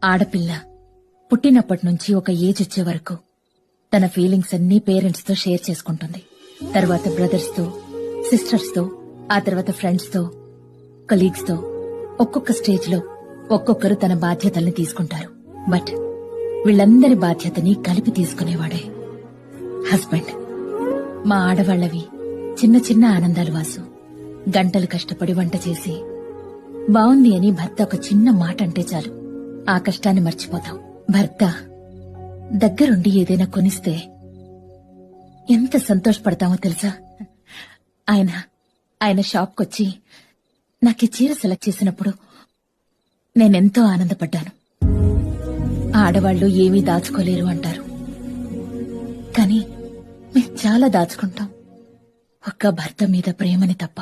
ఆడపిల్ల పుట్టినప్పటి నుంచి ఒక ఏజ్ వచ్చే వరకు తన ఫీలింగ్స్ అన్నీ పేరెంట్స్ తో షేర్ చేసుకుంటుంది. తర్వాత బ్రదర్స్ తో, సిస్టర్స్ తో, ఆ తర్వాత ఫ్రెండ్స్ తో, కలీగ్స్ తో. ఒక్కొక్క స్టేజ్ లో ఒక్కొక్కరు తన బాధ్యతల్ని తీసుకుంటారు. బట్ వీళ్ళందరి బాధ్యతని కలిపి తీసుకునేవాడే హస్బెండ్. మా ఆడవాళ్లవి చిన్న చిన్న ఆనందాలు వాసు. గంటలు కష్టపడి వంట చేసి బావుంది అని భర్త ఒక చిన్న మాట అంటే చాలు, ఆ కష్టాన్ని మర్చిపోతాం. భర్త దగ్గరుండి ఏదైనా కొనిస్తే ఎంత సంతోషపడతామో తెలుసా? ఆయన షాప్కొచ్చి నాకు ఈ చీర సెలెక్ట్ చేసినప్పుడు నేనెంతో ఆనందపడ్డాను. ఆడవాళ్లు ఏమీ దాచుకోలేరు అంటారు, కానీ మేము చాలా దాచుకుంటాం, ఒక్క భర్త మీద ప్రేమని తప్ప.